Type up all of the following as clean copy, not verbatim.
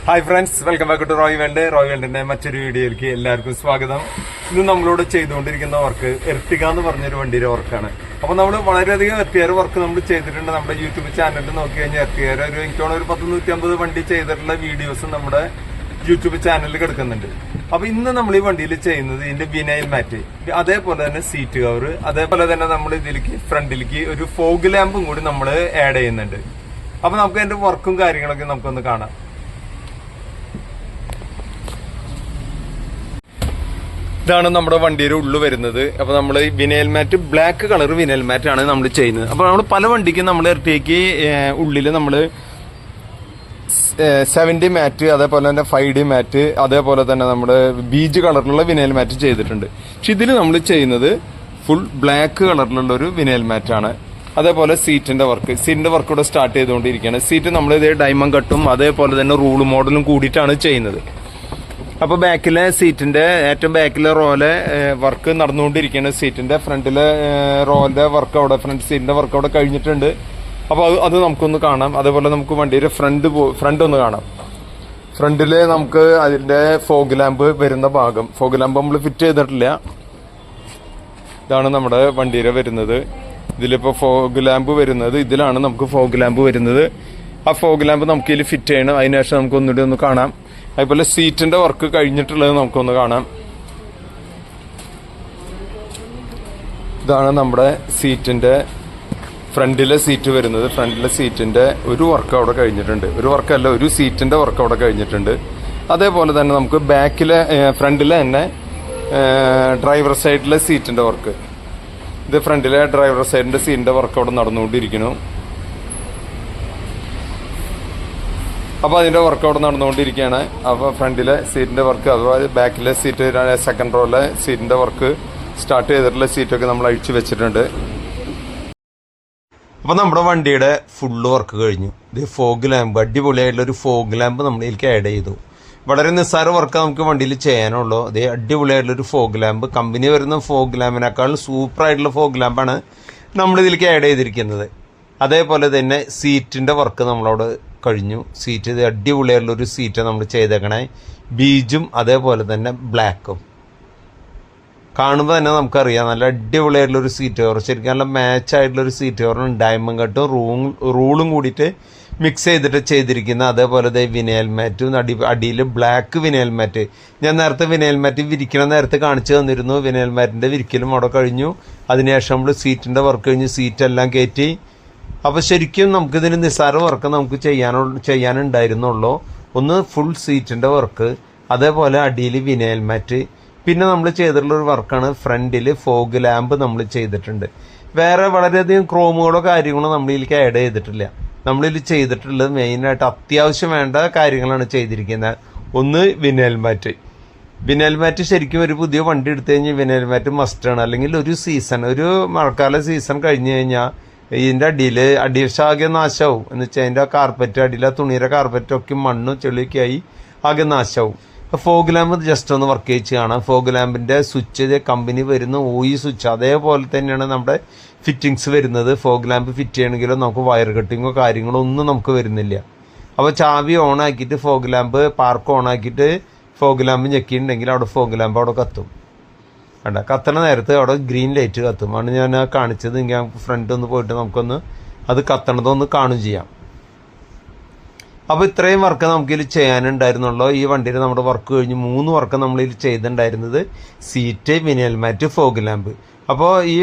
Hi friends, welcome back to Roy വേൾഡിന്റെ മറ്റൊരു വീഡിയോയിലേക്ക് എല്ലാവർക്കും സ്വാഗതം. ഇന്ന് നമ്മളോട് ചെയ്തുകൊണ്ടിരിക്കുന്ന വർക്ക് എർട്ടിക എന്ന് പറഞ്ഞൊരു വണ്ടിയുടെ വർക്കാണ്. അപ്പൊ നമ്മൾ വളരെയധികം എർട്ടിയർ വർക്ക് നമ്മൾ ചെയ്തിട്ടുണ്ട്. നമ്മുടെ യൂട്യൂബ് ചാനലിൽ നോക്കി കഴിഞ്ഞാൽ എർട്ടിയർ എനിക്ക് ഒരു 150 വണ്ടി ചെയ്തിട്ടുള്ള വീഡിയോസ് നമ്മുടെ യൂട്യൂബ് ചാനലിൽ കിടക്കുന്നുണ്ട്. അപ്പൊ ഇന്ന് നമ്മൾ ഈ വണ്ടിയിൽ ചെയ്യുന്നത് ഇതിന്റെ വിനൈൽ മാറ്റ്, അതേപോലെ തന്നെ സീറ്റ് കവർ, അതേപോലെ തന്നെ നമ്മൾ ഇതിലേക്ക് ഫ്രണ്ടിലേക്ക് ഒരു ഫോഗ് ലാമ്പും കൂടി നമ്മൾ ആഡ് ചെയ്യുന്നുണ്ട്. അപ്പൊ നമുക്ക് അതിന്റെ വർക്കും കാര്യങ്ങളൊക്കെ നമുക്കൊന്ന് കാണാം. ഇതാണ് നമ്മുടെ വണ്ടിയുടെ ഉള്ളു വരുന്നത്. അപ്പൊ നമ്മൾ വിനൈൽ മാറ്റ്, ബ്ലാക്ക് കളർ വിനൈൽ മാറ്റ് ആണ് നമ്മൾ ചെയ്യുന്നത്. അപ്പൊ നമ്മൾ പല വണ്ടിക്കും നമ്മൾ ഇരട്ടിക്ക് ഉള്ളിൽ നമ്മൾ 70 മാറ്റ്, അതേപോലെ തന്നെ 5D മാറ്റ്, അതേപോലെ തന്നെ നമ്മുടെ ബീജ് കളറിലുള്ള വിനൈൽ മാറ്റ് ചെയ്തിട്ടുണ്ട്. പക്ഷെ ഇതിൽ നമ്മൾ ചെയ്യുന്നത് ഫുൾ ബ്ലാക്ക് കളറിലുള്ള ഒരു വിനൈൽ മാറ്റ് ആണ്. അതേപോലെ സീറ്റിന്റെ വർക്ക് ഇവിടെ സ്റ്റാർട്ട് ചെയ്തുകൊണ്ടിരിക്കുകയാണ്. സീറ്റ് നമ്മൾ ഇതേ ഡയമണ്ട് കട്ടും അതേപോലെ തന്നെ റൂൾ മോഡലും കൂടിയിട്ടാണ് ചെയ്യുന്നത്. അപ്പൊ ബാക്കിലെ സീറ്റിന്റെ ഏറ്റവും ബാക്കിലെ റോയിലെ വർക്ക് നടന്നുകൊണ്ടിരിക്കുകയാണ്. സീറ്റിന്റെ ഫ്രണ്ടിലെ റോയിലെ വർക്ക് അവിടെ, ഫ്രണ്ട് സീറ്റിന്റെ വർക്ക് അവിടെ കഴിഞ്ഞിട്ടുണ്ട്. അപ്പൊ അത് നമുക്കൊന്ന് കാണാം. അതേപോലെ നമുക്ക് വണ്ടിയുടെ ഫ്രണ്ട് ഒന്ന് കാണാം. ഫ്രണ്ടില് നമുക്ക് അതിന്റെ ഫോഗ് ലാമ്പ് വരുന്ന ഭാഗം, ഫോഗ് ലാമ്പ് നമ്മൾ ഫിറ്റ് ചെയ്തിട്ടില്ല. ഇതാണ് നമ്മുടെ വണ്ടിയുടെ വരുന്നത്. ഇതിലിപ്പോ ഫോഗ് ലാമ്പ് വരുന്നത്, ഇതിലാണ് നമുക്ക് ഫോഗ് ലാമ്പ് വരുന്നത്. ആ ഫോഗ് ലാമ്പ് നമുക്ക് ഇതിൽ ഫിറ്റ് ചെയ്യണം. അതിനുശേഷം നമുക്ക് ഒന്നുകൂടി ഒന്ന് കാണാം. അതുപോലെ സീറ്റിന്റെ വർക്ക് കഴിഞ്ഞിട്ടുള്ളത് നമുക്കൊന്ന് കാണാം. ഇതാണ് നമ്മുടെ സീറ്റിന്റെ ഫ്രണ്ടിലെ സീറ്റ് വരുന്നത്. ഫ്രണ്ടിലെ സീറ്റിന്റെ ഒരു വർക്ക് അവിടെ കഴിഞ്ഞിട്ടുണ്ട്. ഒരു വർക്കല്ല, ഒരു സീറ്റിന്റെ വർക്ക് അവിടെ കഴിഞ്ഞിട്ടുണ്ട്. അതേപോലെ തന്നെ നമുക്ക് ബാക്കിലെ ഫ്രണ്ടിലെ തന്നെ ഡ്രൈവർ സൈഡിലെ സീറ്റിന്റെ വർക്ക്, ഇത് ഫ്രണ്ടിലെ ഡ്രൈവർ സൈഡിന്റെ സീറ്റിന്റെ വർക്ക് അവിടെ നടന്നുകൊണ്ടിരിക്കുന്നു. അപ്പോൾ അതിന്റെ വർക്ക് അവിടെ നടന്നുകൊണ്ടിരിക്കുകയാണ്. അപ്പോൾ ഫ്രണ്ടിലെ സീറ്റിന്റെ വർക്ക്, അതുപോലെ ബാക്കിലെ സീറ്റ്, സെക്കൻഡ് റോയിലെ സീറ്റിന്റെ വർക്ക് സ്റ്റാർട്ട് ചെയ്തിട്ടുള്ള സീറ്റൊക്കെ നമ്മൾ അഴിച്ചു വെച്ചിട്ടുണ്ട്. അപ്പോൾ നമ്മുടെ വണ്ടിയുടെ ഫുള്ള് വർക്ക് കഴിഞ്ഞു. ഇത് ഫോഗ് ലാമ്പ്, അടിപൊളിയായിട്ടുള്ള ഒരു ഫോഗ് ലാമ്പ് നമ്മൾ ഇതിലേക്ക് ആഡ് ചെയ്തു. വളരെ നിസ്സാര വർക്ക് നമുക്ക് വണ്ടിയിൽ ചെയ്യാനുള്ളൂ. അതേ അടിപൊളിയായിട്ടുള്ളൊരു ഫോഗ് ലാമ്പ്, കമ്പനി വരുന്ന ഫോഗ് ലാമ്പിനേക്കാളും സൂപ്പറായിട്ടുള്ള ഫോഗ് ലാമ്പാണ് നമ്മൾ ഇതിലേക്ക് ആഡ് ചെയ്തിരിക്കുന്നത്. അതേപോലെ തന്നെ സീറ്റിന്റെ വർക്ക് നമ്മളോട് കഴിഞ്ഞു. സീറ്റ് ഇത് അടിപൊളിയായിട്ടുള്ളൊരു സീറ്റ് നമ്മൾ ചെയ്തേക്കണേ. ബീജും അതേപോലെ തന്നെ ബ്ലാക്കും കാണുമ്പോൾ തന്നെ നമുക്കറിയാം നല്ല അടിപൊളിയായിട്ടുള്ളൊരു സീറ്റ് കവർ, ശരിക്കും നല്ല മാച്ച് ആയിട്ടുള്ളൊരു സീറ്റ് കവറും ഡയമണ്ട് കട്ടും റൂളും കൂടിയിട്ട് മിക്സ് ചെയ്തിട്ട് ചെയ്തിരിക്കുന്ന. അതേപോലെ വിനൈൽ മാറ്റും, അടിയിൽ ബ്ലാക്ക് വിനൈൽ മാറ്റ്. ഞാൻ നേരത്തെ വിനൈൽ മാറ്റ് വിരിക്കണ നേരത്തെ കാണിച്ചു തന്നിരുന്നു. വിനൈൽ മാറ്റിന്റെ വിരിക്കലും അവിടെ കഴിഞ്ഞു. അതിനുശേഷം നമ്മൾ സീറ്റിന്റെ വർക്ക് കഴിഞ്ഞ് സീറ്റെല്ലാം കയറ്റി. അപ്പോൾ ശരിക്കും നമുക്കിതിന് നിസ്സാര വർക്ക് നമുക്ക് ചെയ്യാനുണ്ടായിരുന്നുള്ളൂ. ഒന്ന് ഫുൾ സീറ്റിന്റെ വർക്ക്, അതേപോലെ അടിയിൽ വിനൈൽ മാറ്റ്, പിന്നെ നമ്മൾ ചെയ്തിട്ടുള്ളൊരു വർക്കാണ് ഫ്രണ്ടിൽ ഫോഗ് ലാമ്പ് നമ്മൾ ചെയ്തിട്ടുണ്ട്. വേറെ വളരെയധികം ക്രോമുകളോ കാര്യങ്ങളോ നമ്മളിതിലേക്ക് ആഡ് ചെയ്തിട്ടില്ല. നമ്മളിതിൽ ചെയ്തിട്ടുള്ളത് മെയിനായിട്ട് അത്യാവശ്യം വേണ്ട കാര്യങ്ങളാണ് ചെയ്തിരിക്കുന്നത്. ഒന്ന് വിനൈൽ മാറ്റ്. വിനൈൽ മാറ്റ് ശരിക്കും ഒരു പുതിയ വണ്ടി എടുത്തു കഴിഞ്ഞാൽ വിനൈൽ മാറ്റ് മസ്റ്റാണ്. അല്ലെങ്കിൽ ഒരു മഴക്കാല സീസൺ കഴിഞ്ഞ് കഴിഞ്ഞാൽ ഇതിന്റെ അടിവശാകെ നാശമാവും. എന്ന് വെച്ചാൽ അതിന്റെ കാർപ്പറ്റ്, അടിയിലെ തുണിയുടെ കാർപ്പറ്റൊക്കെ മണ്ണും ചെളിയൊക്കെ ആയി ആകെ നാശമാവും. ഫോഗ് ലാമ്പ് ജസ്റ്റ് ഒന്ന് വർക്ക് ചെയ്ത് കാണാം. ഫോഗ് ലാമ്പിന്റെ സ്വിച്ച് കമ്പനി വരുന്ന OE സ്വിച്ച്, അതേപോലെ തന്നെയാണ് നമ്മുടെ ഫിറ്റിങ്സ് വരുന്നത്. ഫോഗ് ലാമ്പ് ഫിറ്റ് ചെയ്യണമെങ്കിലോ നമുക്ക് വയർ കട്ടിങ്ങോ കാര്യങ്ങളോ ഒന്നും നമുക്ക് വരുന്നില്ല. അപ്പോൾ ചാവി ഓൺ ആക്കിയിട്ട് ഫോഗ് ലാമ്പ് പാർക്ക് ഓൺ ആക്കിയിട്ട് ഫോഗ് ലാമ്പ് ഞെക്കിയിട്ടുണ്ടെങ്കിൽ അവിടെ ഫോഗ് ലാമ്പ് അവിടെ കത്തും. കണ്ട, കത്തണ നേരത്ത് അവിടെ ഗ്രീൻ ലൈറ്റ് കത്തും. ആണ് ഞാൻ കാണിച്ചത്. ഇങ്ങനെ ഫ്രണ്ട് ഒന്ന് പോയിട്ട് നമുക്കൊന്ന് അത് കത്തണതൊന്ന് കാണുകയും ചെയ്യാം. അപ്പോൾ ഇത്രയും വർക്ക് നമുക്കിതിൽ ചെയ്യാനുണ്ടായിരുന്നുള്ളൂ. ഈ വണ്ടിയിൽ നമ്മുടെ വർക്ക് കഴിഞ്ഞ് 3 വർക്ക് നമ്മളിതിൽ ചെയ്തിട്ടുണ്ടായിരുന്നത് സീറ്റ്, വിനൈൽ മാറ്റ്, ഫോഗ് ലാമ്പ്. അപ്പോൾ ഈ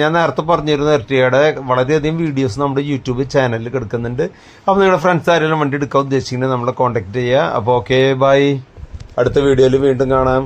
ഞാൻ നേരത്തെ പറഞ്ഞിരുന്ന എർട്ടികയുടെ വളരെയധികം വീഡിയോസ് നമ്മുടെ യൂട്യൂബ് ചാനലിൽ കിടക്കുന്നുണ്ട്. അപ്പോൾ നിങ്ങളുടെ ഫ്രണ്ട്സ് ആരെങ്കിലും വണ്ടി എടുക്കാൻ ഉദ്ദേശിക്കുന്നത് നമ്മളെ കോൺടാക്ട് ചെയ്യുക. അപ്പോൾ ഓക്കെ, ബൈ. അടുത്ത വീഡിയോയിൽ വീണ്ടും കാണാം.